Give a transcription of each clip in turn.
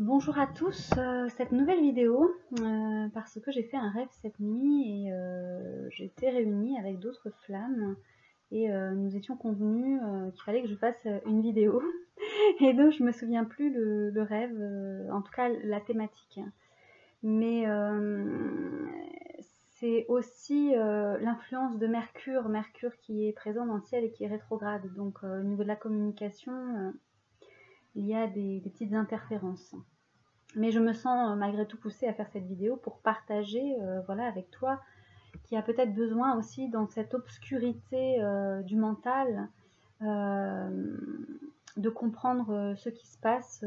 Bonjour à tous, cette nouvelle vidéo, parce que j'ai fait un rêve cette nuit et j'étais réunie avec d'autres flammes et nous étions convenus qu'il fallait que je fasse une vidéo et donc je me souviens plus le rêve, en tout cas la thématique. Mais c'est aussi l'influence de Mercure, Mercure qui est présent dans le ciel et qui est rétrograde, donc au niveau de la communication, il y a des petites interférences. Mais je me sens malgré tout poussée à faire cette vidéo pour partager voilà, avec toi qui a peut-être besoin aussi dans cette obscurité du mental de comprendre ce qui se passe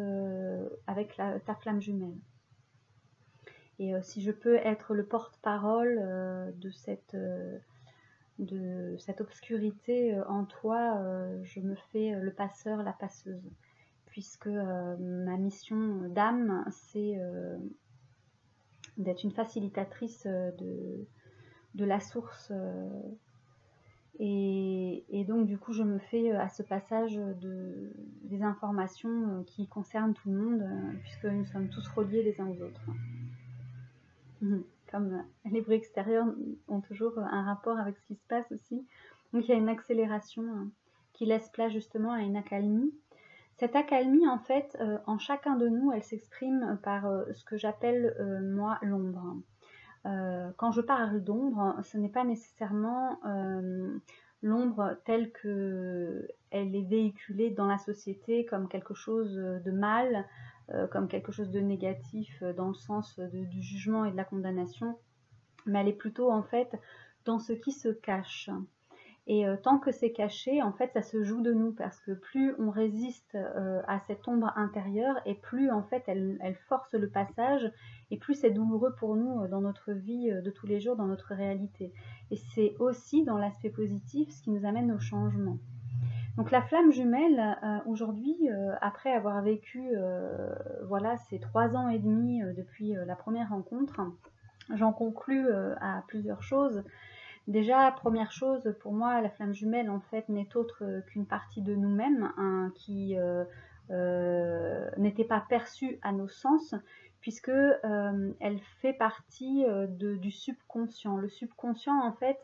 avec ta flamme jumelle. Et si je peux être le porte-parole de cette obscurité en toi, je me fais le passeur, la passeuse. Puisque ma mission d'âme, c'est d'être une facilitatrice de la source. Et donc, du coup, je me fais à ce passage des informations qui concernent tout le monde, puisque nous sommes tous reliés les uns aux autres. Comme les bruits extérieurs ont toujours un rapport avec ce qui se passe aussi. Donc, il y a une accélération qui laisse place justement à une accalmie. Cette accalmie, en fait, en chacun de nous, elle s'exprime par ce que j'appelle, moi, l'ombre. Quand je parle d'ombre, ce n'est pas nécessairement l'ombre telle qu'elle est véhiculée dans la société comme quelque chose de mal, comme quelque chose de négatif dans le sens du jugement et de la condamnation, mais elle est plutôt, en fait, dans ce qui se cache. Et tant que c'est caché, en fait, ça se joue de nous, parce que plus on résiste à cette ombre intérieure, et plus, en fait, elle force le passage, et plus c'est douloureux pour nous dans notre vie de tous les jours, dans notre réalité. Et c'est aussi dans l'aspect positif ce qui nous amène au changement. Donc la flamme jumelle, aujourd'hui, après avoir vécu voilà, ces 3 ans et demi depuis la première rencontre, j'en conclus à plusieurs choses. Déjà, première chose, pour moi, la flamme jumelle, en fait, n'est autre qu'une partie de nous-mêmes qui n'était pas perçue à nos sens, puisque elle fait partie du subconscient. Le subconscient, en fait,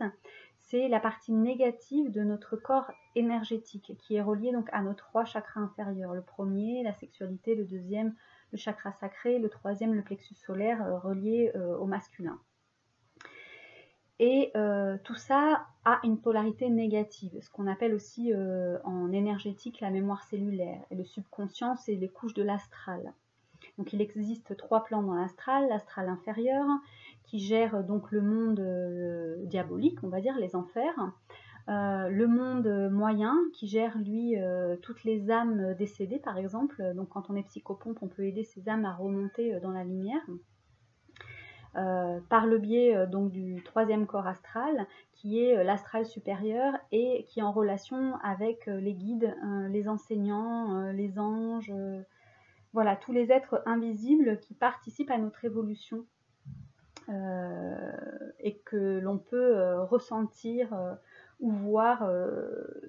c'est la partie négative de notre corps énergétique, qui est reliée donc à nos 3 chakras inférieurs. Le premier, la sexualité, le deuxième, le chakra sacré, le troisième, le plexus solaire, relié au masculin. Et tout ça a une polarité négative, ce qu'on appelle aussi en énergétique la mémoire cellulaire. Et le subconscient, c'est les couches de l'astral. Donc il existe 3 plans dans l'astral. L'astral inférieur, qui gère donc le monde diabolique, on va dire, les enfers. Le monde moyen, qui gère, lui, toutes les âmes décédées, par exemple. Donc quand on est psychopompe, on peut aider ces âmes à remonter dans la lumière. Par le biais donc du 3e corps astral, qui est l'astral supérieur et qui est en relation avec les guides, les enseignants, les anges, voilà, tous les êtres invisibles qui participent à notre évolution et que l'on peut ressentir ou voir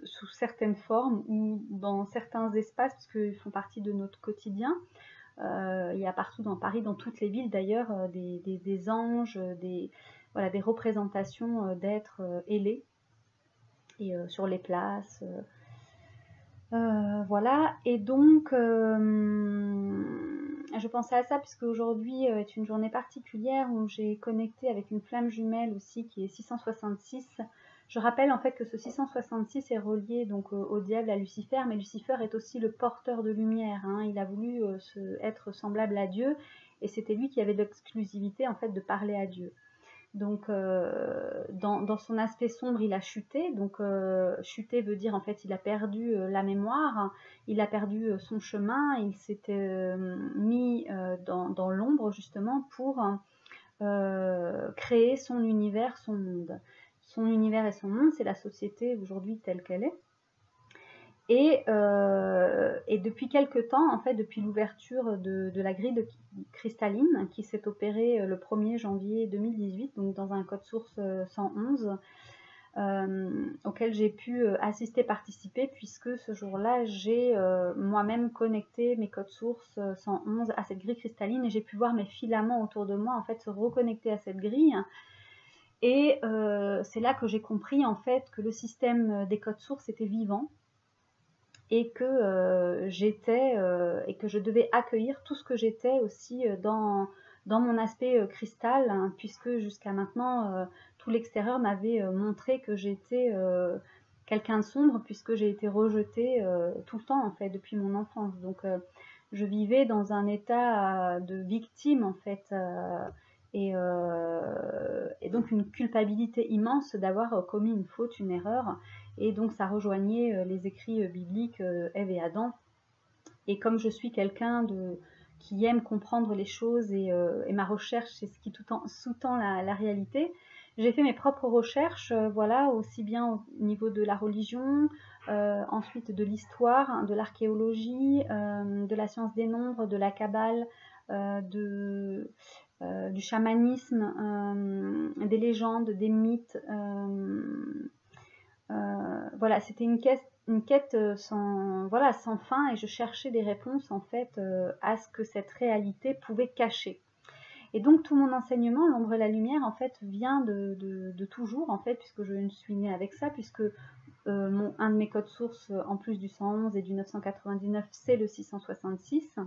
sous certaines formes ou dans certains espaces, parce qu'ils font partie de notre quotidien. Il y a partout dans Paris, dans toutes les villes d'ailleurs, des anges, voilà, des représentations d'êtres ailés et sur les places. Voilà, et donc je pensais à ça puisque aujourd'hui est une journée particulière où j'ai connecté avec une flamme jumelle aussi qui est 666. Je rappelle en fait que ce 666 est relié donc au diable, à Lucifer, mais Lucifer est aussi le porteur de lumière, hein. Il a voulu être semblable à Dieu, et c'était lui qui avait l'exclusivité en fait de parler à Dieu. Donc dans son aspect sombre, il a chuté. Donc chuter veut dire en fait il a perdu la mémoire, il a perdu son chemin, il s'était mis dans l'ombre justement pour créer son univers, son monde. Son univers et son monde, c'est la société aujourd'hui telle qu'elle est. Et depuis quelque temps, en fait, depuis l'ouverture de la grille cristalline qui s'est opérée le 1er janvier 2018, donc dans un code source 111, auquel j'ai pu assister, participer, puisque ce jour-là, j'ai moi-même connecté mes codes sources 111 à cette grille cristalline, et j'ai pu voir mes filaments autour de moi en fait se reconnecter à cette grille. Et c'est là que j'ai compris en fait que le système des codes sources était vivant, et que j'étais et que je devais accueillir tout ce que j'étais aussi dans mon aspect cristal, hein, puisque jusqu'à maintenant tout l'extérieur m'avait montré que j'étais quelqu'un de sombre, puisque j'ai été rejetée tout le temps en fait depuis mon enfance. Donc je vivais dans un état de victime en fait, et donc une culpabilité immense d'avoir commis une faute, une erreur. Et donc ça rejoignait les écrits bibliques, Ève et Adam. Et comme je suis quelqu'un qui aime comprendre les choses, et ma recherche, c'est ce qui sous-tend la réalité, j'ai fait mes propres recherches, voilà, aussi bien au niveau de la religion, ensuite de l'histoire, de l'archéologie, de la science des nombres, de la Kabbale, du chamanisme, des légendes, des mythes. Voilà, c'était une quête sans fin, et je cherchais des réponses en fait à ce que cette réalité pouvait cacher. Et donc tout mon enseignement, l'ombre et la lumière, en fait, vient de toujours, en fait, puisque je suis née avec ça, puisque un de mes codes sources, en plus du 111 et du 999, c'est le 666.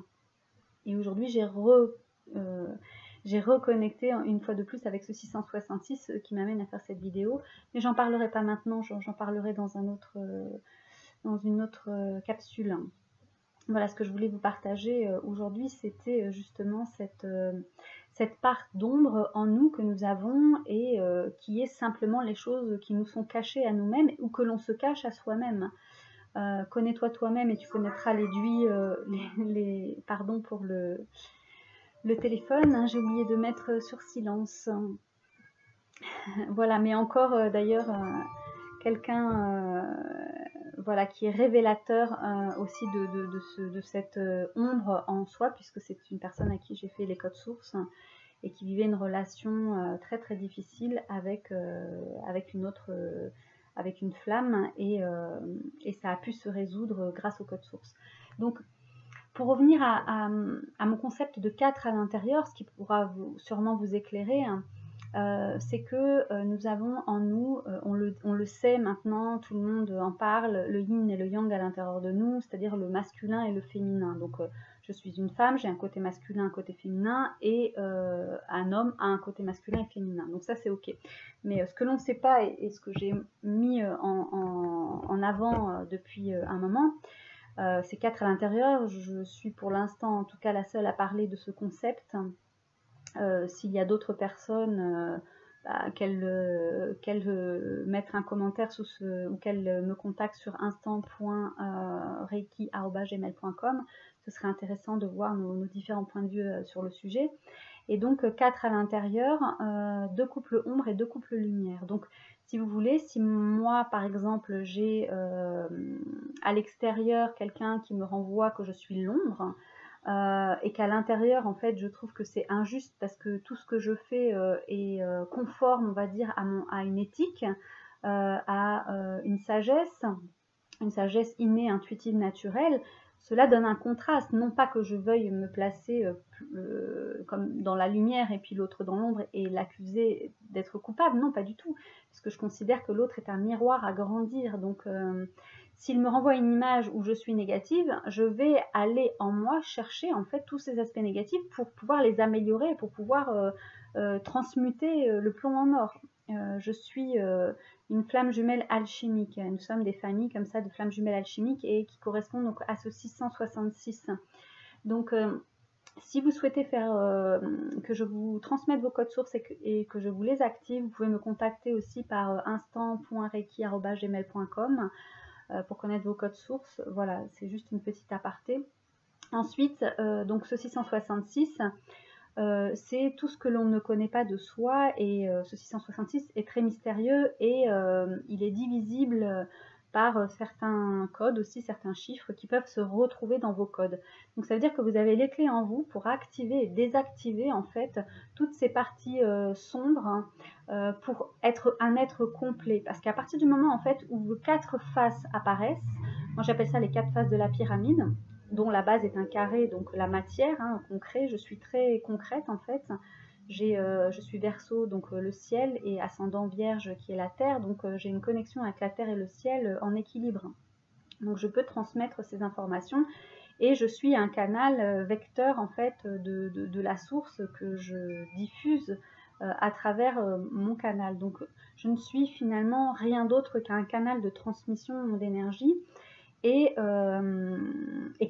Et aujourd'hui, j'ai reconnecté une fois de plus avec ce 666 qui m'amène à faire cette vidéo. Mais j'en parlerai pas maintenant, j'en parlerai dans une autre capsule. Voilà, ce que je voulais vous partager aujourd'hui, c'était justement cette part d'ombre en nous que nous avons, et qui est simplement les choses qui nous sont cachées à nous-mêmes, ou que l'on se cache à soi-même. Connais-toi toi-même et tu connaîtras l'aiguille, pardon pour le téléphone, hein, j'ai oublié de mettre sur silence. Voilà, mais encore d'ailleurs quelqu'un voilà, qui est révélateur aussi de cette ombre en soi, puisque c'est une personne à qui j'ai fait les codes sources, et qui vivait une relation très très difficile avec une flamme, et ça a pu se résoudre grâce au code source. Donc pour revenir à mon concept de 4 à l'intérieur, ce qui pourra sûrement vous éclairer, hein, c'est que nous avons en nous, on le sait maintenant, tout le monde en parle, le yin et le yang à l'intérieur de nous, c'est-à-dire le masculin et le féminin. Donc je suis une femme, j'ai un côté masculin, un côté féminin, et un homme a un côté masculin et féminin. Donc ça c'est ok. Mais ce que l'on ne sait pas, et ce que j'ai mis en avant depuis un moment, c'est 4 à l'intérieur. Je suis pour l'instant en tout cas la seule à parler de ce concept. S'il y a d'autres personnes, qu'elles mettent un commentaire ou qu'elles me contactent sur instant.reiki@gmail.com. Ce serait intéressant de voir nos différents points de vue sur le sujet. Et donc 4 à l'intérieur, 2 couples ombre et 2 couples lumière. Donc si vous voulez, si moi par exemple j'ai à l'extérieur quelqu'un qui me renvoie que je suis l'ombre, et qu'à l'intérieur en fait je trouve que c'est injuste, parce que tout ce que je fais est conforme, on va dire, à une éthique, à une sagesse innée, intuitive, naturelle. Cela donne un contraste, non pas que je veuille me placer comme dans la lumière et puis l'autre dans l'ombre et l'accuser d'être coupable, non, pas du tout, parce que je considère que l'autre est un miroir à grandir. Donc s'il me renvoie une image où je suis négative, je vais aller en moi chercher en fait tous ces aspects négatifs pour pouvoir les améliorer, pour pouvoir transmuter le plomb en or. Je suis une flamme jumelle alchimique. Nous sommes des familles comme ça de flammes jumelles alchimiques, et qui correspondent donc à ce 666. Donc si vous souhaitez que je vous transmette vos codes sources et que je vous les active, vous pouvez me contacter aussi par instant.reiki@gmail.com pour connaître vos codes sources. Voilà, c'est juste une petite aparté. Ensuite, donc ce 666, c'est tout ce que l'on ne connaît pas de soi, et ce 666 est très mystérieux, et il est divisible par certains codes aussi, certains chiffres qui peuvent se retrouver dans vos codes. Donc ça veut dire que vous avez les clés en vous pour activer et désactiver en fait toutes ces parties sombres pour être un être complet. Parce qu'à partir du moment en fait où vos 4 faces apparaissent, moi j'appelle ça les 4 faces de la pyramide, dont la base est un carré, donc la matière concret, je suis très concrète en fait. Je suis Verseau, donc le ciel, et ascendant Vierge qui est la terre, donc j'ai une connexion avec la terre et le ciel en équilibre. Donc je peux transmettre ces informations et je suis un canal vecteur en fait de la source que je diffuse à travers mon canal. Donc je ne suis finalement rien d'autre qu'un canal de transmission d'énergie et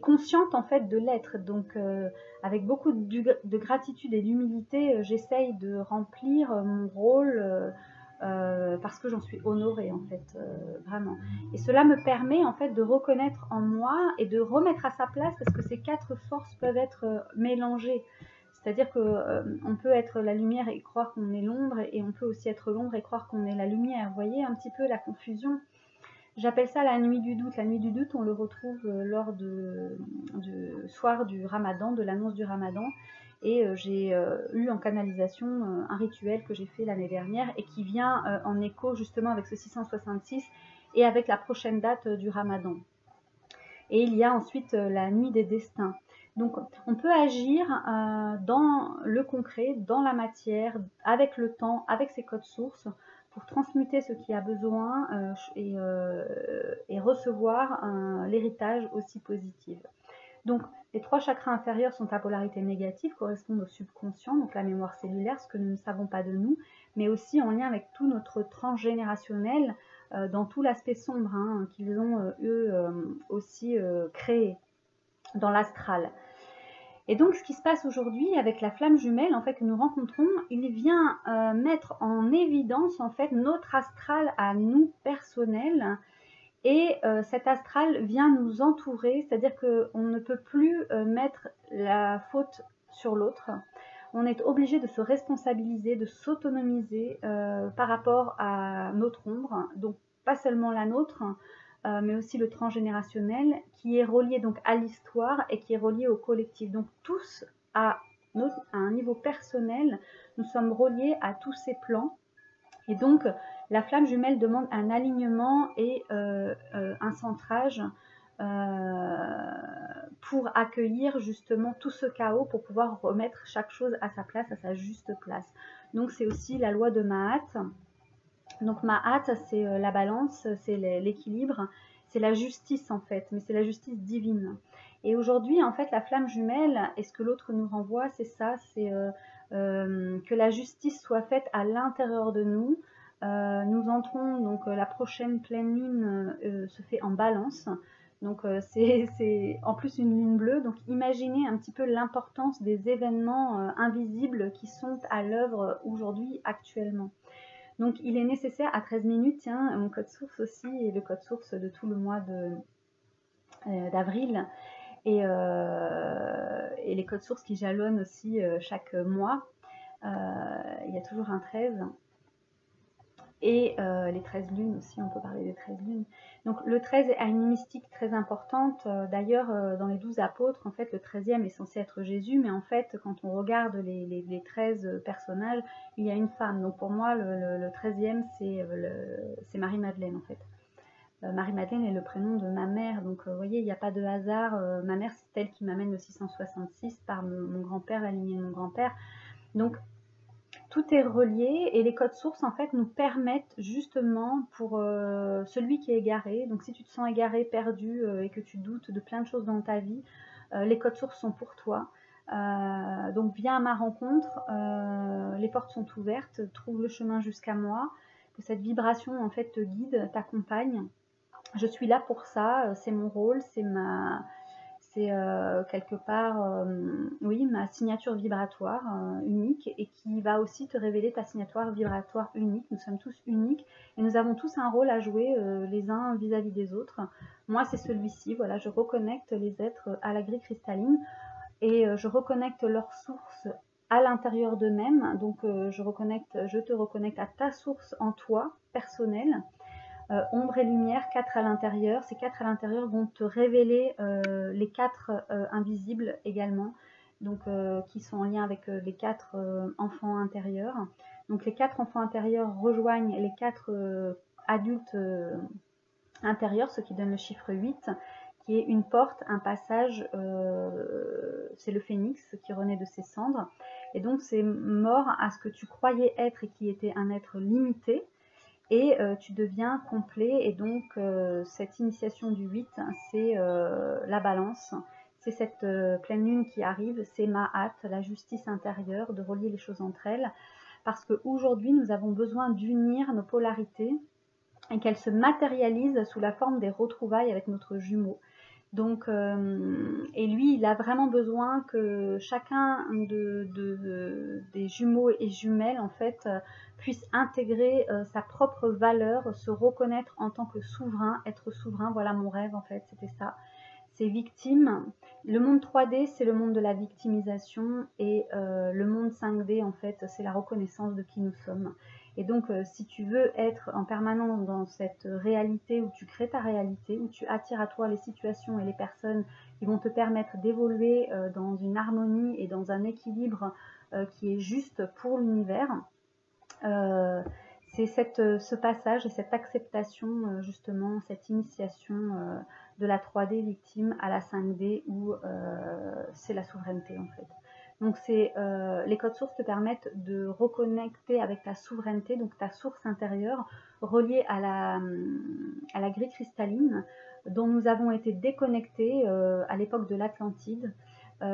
consciente en fait de l'être. Donc avec beaucoup de gratitude et d'humilité, j'essaye de remplir mon rôle parce que j'en suis honorée en fait, vraiment. Et cela me permet en fait de reconnaître en moi et de remettre à sa place, parce que ces 4 forces peuvent être mélangées. C'est-à-dire qu'on peut être la lumière et croire qu'on est l'ombre, et on peut aussi être l'ombre et croire qu'on est la lumière. Vous voyez un petit peu la confusion? J'appelle ça la nuit du doute. La nuit du doute, on le retrouve lors du soir du Ramadan, de l'annonce du Ramadan. Et j'ai eu en canalisation un rituel que j'ai fait l'année dernière et qui vient en écho justement avec ce 666 et avec la prochaine date du Ramadan. Et il y a ensuite la nuit des destins. Donc on peut agir dans le concret, dans la matière, avec le temps, avec ses codes sources, pour transmuter ce qui a besoin et recevoir l'héritage aussi positif. Donc les 3 chakras inférieurs sont à polarité négative, correspondent au subconscient, donc la mémoire cellulaire, ce que nous ne savons pas de nous, mais aussi en lien avec tout notre transgénérationnel, dans tout l'aspect sombre qu'ils ont eux aussi créé dans l'astral. Et donc, ce qui se passe aujourd'hui avec la flamme jumelle, en fait, que nous rencontrons, il vient mettre en évidence, en fait, notre astral à nous personnel. Et cet astral vient nous entourer, c'est-à-dire qu'on ne peut plus mettre la faute sur l'autre. On est obligé de se responsabiliser, de s'autonomiser par rapport à notre ombre, donc pas seulement la nôtre, mais aussi le transgénérationnel, qui est relié donc à l'histoire et qui est relié au collectif. Donc tous, à un niveau personnel, nous sommes reliés à tous ces plans. Et donc, la flamme jumelle demande un alignement et un centrage pour accueillir justement tout ce chaos, pour pouvoir remettre chaque chose à sa place, à sa juste place. Donc, c'est aussi la loi de Mahat. Donc Mahat, c'est la balance, c'est l'équilibre, c'est la justice en fait, mais c'est la justice divine. Et aujourd'hui, en fait, la flamme jumelle, et ce que l'autre nous renvoie, c'est ça, c'est que la justice soit faite à l'intérieur de nous. Nous entrons, donc la prochaine pleine lune se fait en balance. Donc c'est en plus une lune bleue, donc imaginez un petit peu l'importance des événements invisibles qui sont à l'œuvre aujourd'hui, actuellement. Donc il est nécessaire à 13 minutes, tiens, mon code source aussi, et le code source de tout le mois d'avril, et les codes sources qui jalonnent aussi chaque mois. Il y a toujours un 13. Et les 13 lunes aussi, on peut parler des 13 lunes. Donc le 13 a une mystique très importante. D'ailleurs, dans les 12 apôtres, en fait, le 13e est censé être Jésus, mais en fait, quand on regarde les 13 personnages, il y a une femme. Donc pour moi, le 13e, c'est Marie-Madeleine, en fait. Marie-Madeleine est le prénom de ma mère, donc vous voyez, il n'y a pas de hasard. Ma mère, c'est elle qui m'amène le 666 par mon grand-père, la lignée de mon grand-père. Donc, tout est relié, et les codes sources en fait nous permettent justement pour celui qui est égaré, donc si tu te sens égaré, perdu et que tu doutes de plein de choses dans ta vie, les codes sources sont pour toi. Donc viens à ma rencontre, les portes sont ouvertes, trouve le chemin jusqu'à moi, que cette vibration en fait te guide, t'accompagne. Je suis là pour ça, c'est mon rôle, c'est quelque part, oui, ma signature vibratoire unique, et qui va aussi te révéler ta signature vibratoire unique. Nous sommes tous uniques et nous avons tous un rôle à jouer les uns vis-à-vis des autres. Moi, c'est celui-ci. Voilà, je reconnecte les êtres à la grille cristalline et je reconnecte leur source à l'intérieur d'eux-mêmes. Donc, je te reconnecte à ta source en toi, personnelle. ombre et lumière, 4 à l'intérieur. Ces 4 à l'intérieur vont te révéler les 4 invisibles également, donc qui sont en lien avec les 4 enfants intérieurs. Donc les 4 enfants intérieurs rejoignent les 4 adultes intérieurs, ce qui donne le chiffre 8, qui est une porte, un passage, c'est le phénix qui renaît de ses cendres. Et donc c'est mort à ce que tu croyais être et qui était un être limité, et tu deviens complet. Et donc cette initiation du 8, c'est la balance, c'est cette pleine lune qui arrive, c'est ma hâte, la justice intérieure, de relier les choses entre elles, parce qu'aujourd'hui nous avons besoin d'unir nos polarités et qu'elles se matérialisent sous la forme des retrouvailles avec notre jumeau. Donc, et lui, il a vraiment besoin que chacun des jumeaux et jumelles, en fait, puisse intégrer sa propre valeur, se reconnaître en tant que souverain, être souverain. Voilà mon rêve, en fait, c'était ça. C'est victime. Le monde 3D, c'est le monde de la victimisation, et le monde 5D, en fait, c'est la reconnaissance de qui nous sommes. Et donc, si tu veux être en permanence dans cette réalité où tu crées ta réalité, où tu attires à toi les situations et les personnes qui vont te permettre d'évoluer dans une harmonie et dans un équilibre qui est juste pour l'univers, c'est ce passage et cette acceptation, justement, cette initiation de la 3D victime à la 5D où c'est la souveraineté, en fait. Donc les codes sources te permettent de reconnecter avec ta souveraineté, donc ta source intérieure, reliée à la grille cristalline dont nous avons été déconnectés à l'époque de l'Atlantide. Il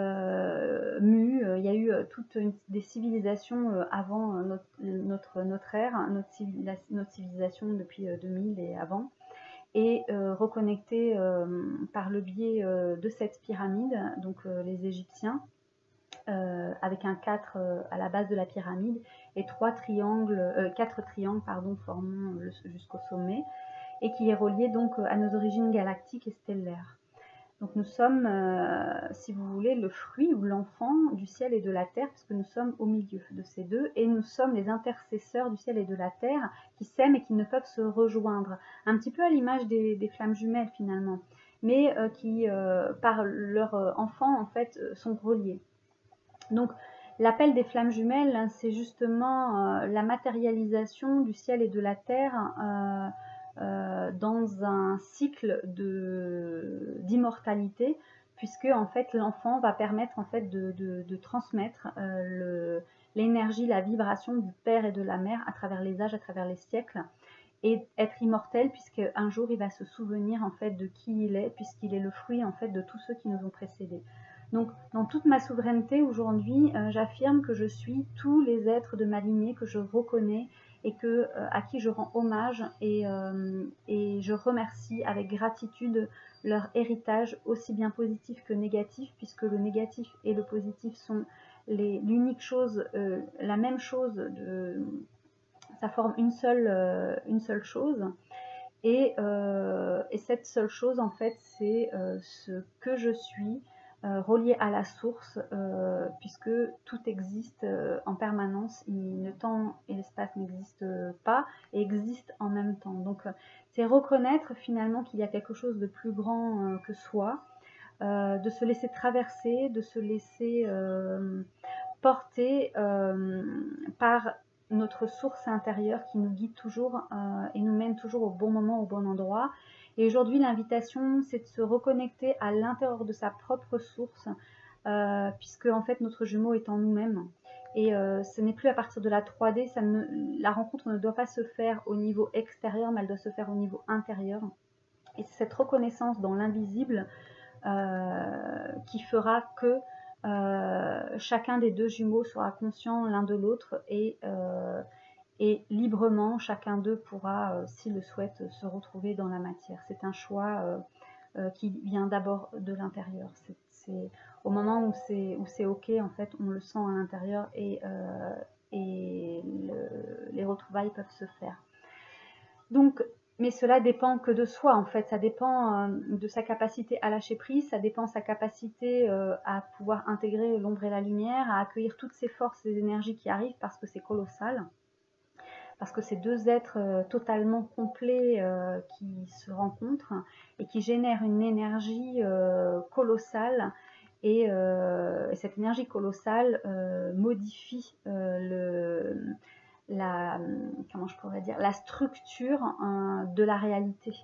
y a eu toutes des civilisations avant notre ère, notre civilisation depuis 2000 et avant, et reconnectés par le biais de cette pyramide, donc les Égyptiens, avec un 4 à la base de la pyramide et 4 triangles formant jusqu'au sommet, et qui est relié donc à nos origines galactiques et stellaires. Donc nous sommes, si vous voulez, le fruit ou l'enfant du ciel et de la terre, puisque nous sommes au milieu de ces deux, et nous sommes les intercesseurs du ciel et de la terre qui s'aiment et qui ne peuvent se rejoindre, un petit peu à l'image des flammes jumelles finalement, mais qui, par leur enfant, en fait, sont reliés. Donc l'appel des flammes jumelles, c'est justement la matérialisation du ciel et de la terre dans un cycle d'immortalité, puisque en fait l'enfant va permettre en fait de transmettre l'énergie, la vibration du père et de la mère à travers les âges, à travers les siècles, et être immortel, puisque un jour il va se souvenir en fait de qui il est, puisqu'il est le fruit en fait de tous ceux qui nous ont précédés. Donc, dans toute ma souveraineté aujourd'hui, j'affirme que je suis tous les êtres de ma lignée que je reconnais et à qui je rends hommage, et je remercie avec gratitude leur héritage, aussi bien positif que négatif, puisque le négatif et le positif sont l'unique chose, la même chose, ça forme une seule chose. Et cette seule chose, en fait, c'est ce que je suis, relié à la source, puisque tout existe en permanence. Le temps et l'espace n'existent pas et existent en même temps. Donc, c'est reconnaître finalement qu'il y a quelque chose de plus grand que soi, de se laisser traverser, de se laisser porter par notre source intérieure qui nous guide toujours et nous mène toujours au bon moment, au bon endroit. Et aujourd'hui, l'invitation, c'est de se reconnecter à l'intérieur de sa propre source, puisque en fait notre jumeau est en nous-mêmes. Et ce n'est plus à partir de la 3D, la rencontre ne doit pas se faire au niveau extérieur, mais elle doit se faire au niveau intérieur. Et c'est cette reconnaissance dans l'invisible qui fera que chacun des deux jumeaux sera conscient l'un de l'autre, et librement chacun d'eux pourra, s'il le souhaite, se retrouver dans la matière. C'est un choix qui vient d'abord de l'intérieur. C'est au moment où c'est ok, en fait, on le sent à l'intérieur, et les retrouvailles peuvent se faire. Donc, mais cela dépend que de soi, en fait. Ça dépend de sa capacité à lâcher prise, ça dépend de sa capacité à pouvoir intégrer l'ombre et la lumière, à accueillir toutes ces forces, ces énergies qui arrivent, parce que c'est colossal. parce que c'est deux êtres totalement complets qui se rencontrent et qui génèrent une énergie colossale. Et cette énergie colossale modifie comment je pourrais dire, la structure de la réalité.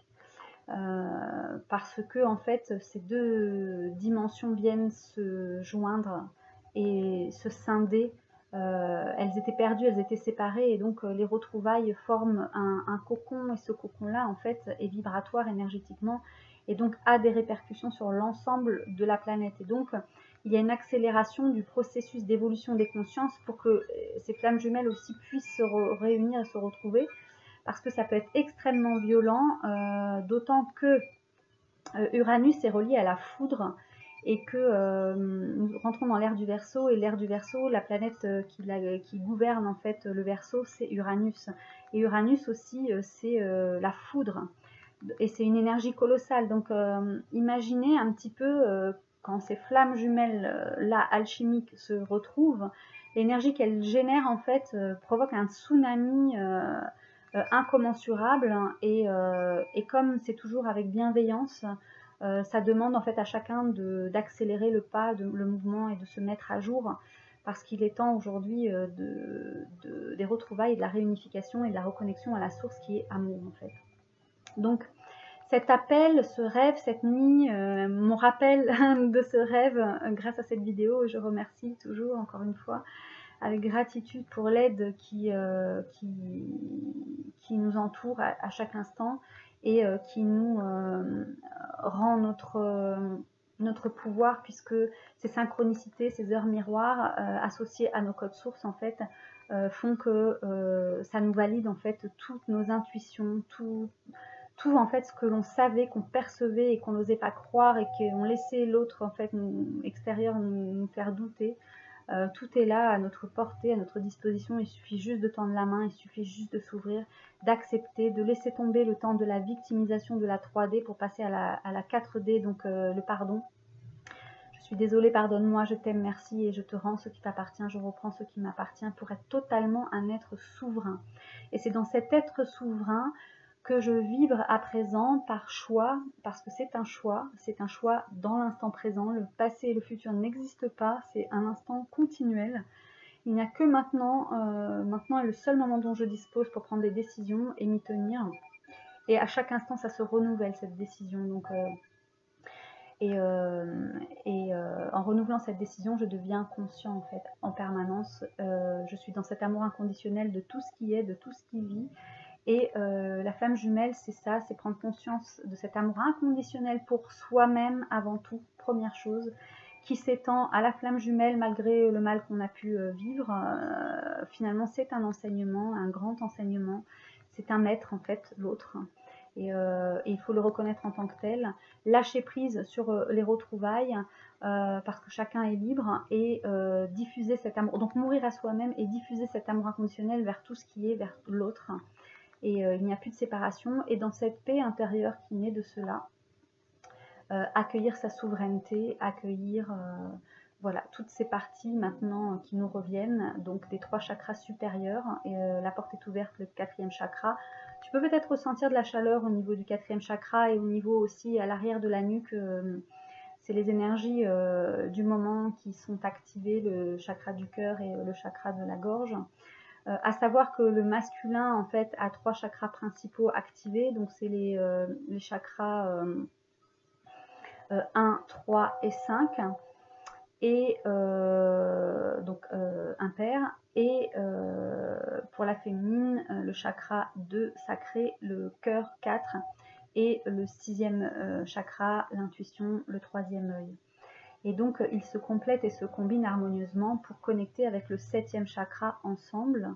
Parce que en fait ces deux dimensions viennent se joindre et se scinder. Elles étaient perdues, elles étaient séparées, et donc les retrouvailles forment un cocon, et ce cocon là en fait est vibratoire énergétiquement et donc a des répercussions sur l'ensemble de la planète. Et donc il y a une accélération du processus d'évolution des consciences pour que ces flammes jumelles aussi puissent se réunir et se retrouver, parce que ça peut être extrêmement violent, d'autant que Uranus est relié à la foudre et que nous rentrons dans l'ère du Verseau, et l'ère du Verseau, la planète qui gouverne en fait le Verseau, c'est Uranus. Et Uranus aussi, c'est la foudre, et c'est une énergie colossale. Donc imaginez un petit peu quand ces flammes jumelles là alchimiques se retrouvent, l'énergie qu'elles génèrent en fait provoque un tsunami incommensurable, et comme c'est toujours avec bienveillance, ça demande en fait à chacun d'accélérer le pas, le mouvement, et de se mettre à jour, parce qu'il est temps aujourd'hui des retrouvailles, et de la réunification et de la reconnexion à la source qui est amour en fait. Donc cet appel, ce rêve, cette nuit, mon rappel de ce rêve grâce à cette vidéo, et je remercie toujours encore une fois avec gratitude pour l'aide qui nous entoure à chaque instant, et qui nous rend notre pouvoir, puisque ces synchronicités, ces heures miroirs associées à nos codes sources en fait font que ça nous valide en fait toutes nos intuitions, tout en fait ce que l'on savait, qu'on percevait et qu'on n'osait pas croire, et qu'on laissait l'autre en fait extérieur nous faire douter. Tout est là à notre portée, à notre disposition. Il suffit juste de tendre la main, il suffit juste de s'ouvrir, d'accepter, de laisser tomber le temps de la victimisation de la 3D pour passer à la 4D, donc le pardon. Je suis désolée, pardonne-moi, je t'aime, merci, et je te rends ce qui t'appartient, je reprends ce qui m'appartient, pour être totalement un être souverain. Et c'est dans cet être souverain que je vibre à présent par choix, parce que c'est un choix dans l'instant présent. Le passé et le futur n'existent pas, c'est un instant continuel. Il n'y a que maintenant, maintenant est le seul moment dont je dispose pour prendre des décisions et m'y tenir. Et à chaque instant, ça se renouvelle cette décision. Donc, en renouvelant cette décision, je deviens conscient en fait en permanence. Je suis dans cet amour inconditionnel de tout ce qui est, de tout ce qui vit. Et la flamme jumelle, c'est ça, c'est prendre conscience de cet amour inconditionnel pour soi-même avant tout, première chose, qui s'étend à la flamme jumelle malgré le mal qu'on a pu vivre. Finalement, c'est un enseignement, un grand enseignement. C'est un maître, en fait, l'autre. Et il faut le reconnaître en tant que tel. Lâcher prise sur les retrouvailles, parce que chacun est libre, et diffuser cet amour. Donc mourir à soi-même et diffuser cet amour inconditionnel vers tout ce qui est, vers l'autre. Et il n'y a plus de séparation, et dans cette paix intérieure qui naît de cela, accueillir sa souveraineté, accueillir voilà, toutes ces parties maintenant qui nous reviennent, donc des 3 chakras supérieurs, et la porte est ouverte, le 4e chakra. Tu peux peut-être ressentir de la chaleur au niveau du 4e chakra, et au niveau aussi à l'arrière de la nuque, c'est les énergies du moment qui sont activées, le chakra du cœur et le chakra de la gorge. À savoir que le masculin en fait a 3 chakras principaux activés, donc c'est les chakras 1, 3 et 5, et donc impair. Et pour la féminine, le chakra 2 sacré, le cœur 4, et le 6e chakra, l'intuition, le 3e œil. Et donc, ils se complètent et se combinent harmonieusement pour connecter avec le 7e chakra ensemble,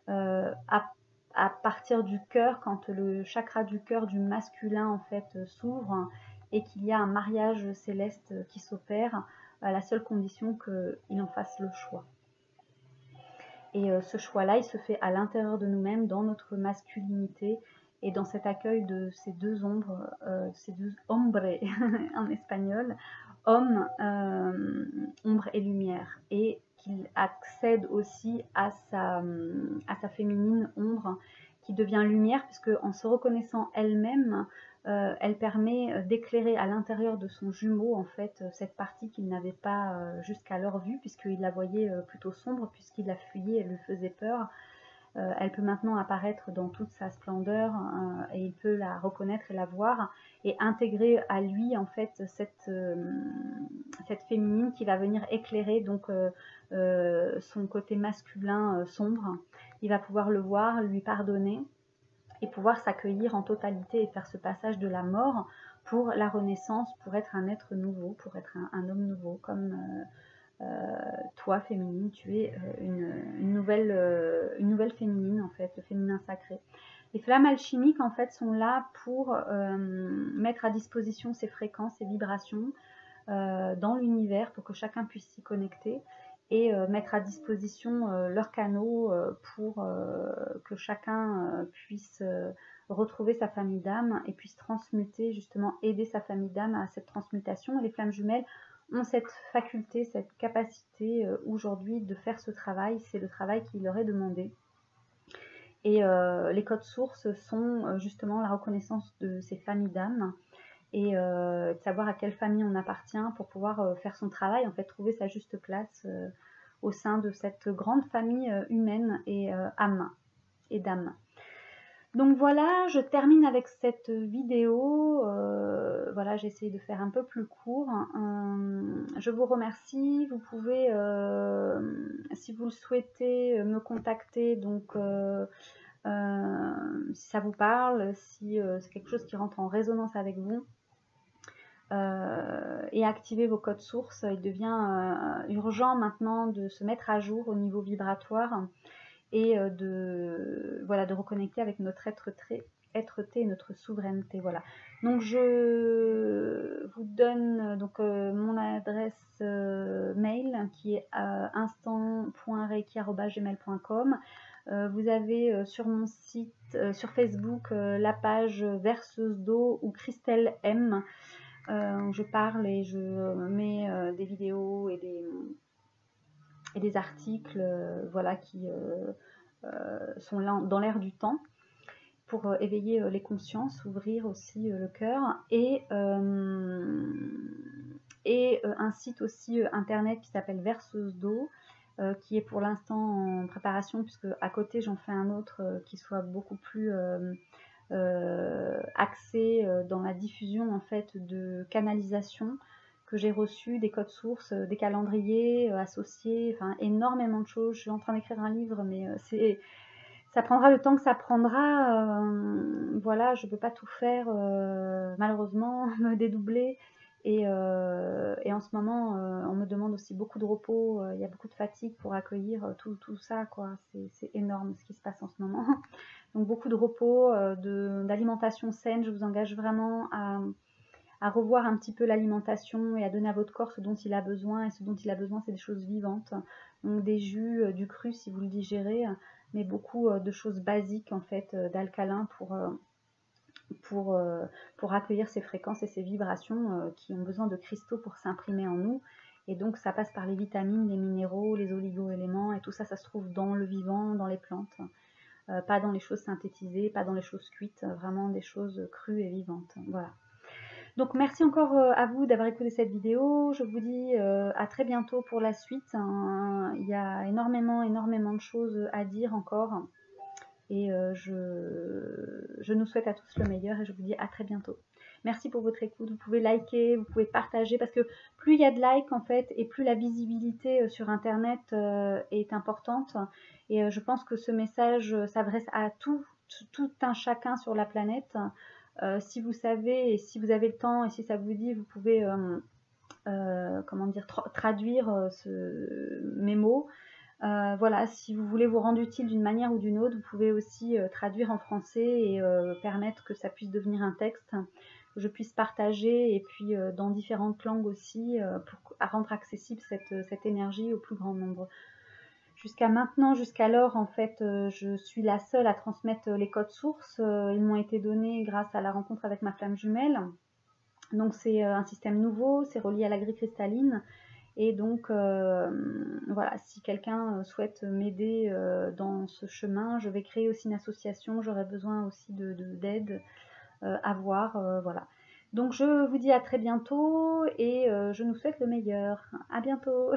à partir du cœur, quand le chakra du cœur du masculin en fait s'ouvre, et qu'il y a un mariage céleste qui s'opère, à la seule condition qu'il en fasse le choix. Et ce choix-là, il se fait à l'intérieur de nous-mêmes, dans notre masculinité, et dans cet accueil de ces deux ombres, ces deux ombres en espagnol, homme, ombre et lumière, et qu'il accède aussi à sa féminine ombre qui devient lumière, puisque en se reconnaissant elle-même, elle permet d'éclairer à l'intérieur de son jumeau en fait cette partie qu'il n'avait pas jusqu'alors vue, puisqu'il la voyait plutôt sombre, puisqu'il la fuyait, elle lui faisait peur. Elle peut maintenant apparaître dans toute sa splendeur et il peut la reconnaître et la voir et intégrer à lui en fait cette féminine qui va venir éclairer donc son côté masculin sombre. Il va pouvoir le voir, lui pardonner et pouvoir s'accueillir en totalité et faire ce passage de la mort pour la renaissance, pour être un être nouveau, pour être un homme nouveau, comme toi, féminine, tu es une nouvelle féminine, en fait, le féminin sacré. Les flammes alchimiques, en fait, sont là pour mettre à disposition ces fréquences, ces vibrations dans l'univers pour que chacun puisse s'y connecter et mettre à disposition leurs canaux pour que chacun puisse retrouver sa famille d'âme et puisse transmuter, justement, aider sa famille d'âme à cette transmutation. Et les flammes jumelles ont cette faculté, cette capacité aujourd'hui de faire ce travail. C'est le travail qui leur est demandé. Et les codes sources sont justement la reconnaissance de ces familles d'âme et de savoir à quelle famille on appartient pour pouvoir faire son travail, en fait, trouver sa juste place au sein de cette grande famille humaine et âme et d'âme. Donc voilà, je termine avec cette vidéo. Voilà, j'ai essayé de faire un peu plus court. Je vous remercie. Vous pouvez, si vous le souhaitez, me contacter. Donc, si ça vous parle, si c'est quelque chose qui rentre en résonance avec vous, et activer vos codes sources. Il devient urgent maintenant de se mettre à jour au niveau vibratoire et de reconnecter avec notre être-té et notre souveraineté. Voilà. Donc je vous donne mon adresse mail qui est instant.reiki@gmail.com. Vous avez sur mon site, sur Facebook, la page Verseuse d'eau ou Christelle M. Je parle et je mets des vidéos et des articles voilà, qui sont là dans l'air du temps pour éveiller les consciences, ouvrir aussi le cœur et un site aussi internet qui s'appelle Verseuse d'eau qui est pour l'instant en préparation puisque à côté j'en fais un autre qui soit beaucoup plus axé dans la diffusion en fait de canalisation que j'ai reçu, des codes sources, des calendriers associés, enfin énormément de choses. Je suis en train d'écrire un livre, mais ça prendra le temps que ça prendra. Voilà, je ne peux pas tout faire, malheureusement, me dédoubler. Et en ce moment, on me demande aussi beaucoup de repos. Il y a beaucoup de fatigue pour accueillir tout ça, quoi. C'est énorme ce qui se passe en ce moment. Donc beaucoup de repos, d'alimentation saine. Je vous engage vraiment à revoir un petit peu l'alimentation et à donner à votre corps ce dont il a besoin. Et ce dont il a besoin, c'est des choses vivantes. Donc des jus, du cru si vous le digérez, mais beaucoup de choses basiques en fait, d'alcalin pour accueillir ces fréquences et ces vibrations qui ont besoin de cristaux pour s'imprimer en nous. Et donc ça passe par les vitamines, les minéraux, les oligo-éléments, et tout ça, ça se trouve dans le vivant, dans les plantes. Pas dans les choses synthétisées, pas dans les choses cuites, vraiment des choses crues et vivantes. Voilà. Donc merci encore à vous d'avoir écouté cette vidéo. Je vous dis à très bientôt pour la suite. Il y a énormément de choses à dire encore. Et je nous souhaite à tous le meilleur et je vous dis à très bientôt. Merci pour votre écoute. Vous pouvez liker, vous pouvez partager parce que plus il y a de likes en fait et plus la visibilité sur internet est importante. Et je pense que ce message s'adresse à tout un chacun sur la planète. Si vous savez et si vous avez le temps et si ça vous dit, vous pouvez traduire mes mots. Voilà, si vous voulez vous rendre utile d'une manière ou d'une autre, vous pouvez aussi traduire en français et permettre que ça puisse devenir un texte, que je puisse partager et puis dans différentes langues aussi pour rendre accessible cette énergie au plus grand nombre. Jusqu'à maintenant, jusqu'alors, en fait, je suis la seule à transmettre les codes sources. Ils m'ont été donnés grâce à la rencontre avec ma flamme jumelle. Donc c'est un système nouveau, c'est relié à la grille cristalline. Et donc, voilà, si quelqu'un souhaite m'aider dans ce chemin, je vais créer aussi une association, j'aurai besoin aussi d'aide à voir, voilà. Donc, je vous dis à très bientôt et je nous souhaite le meilleur. À bientôt!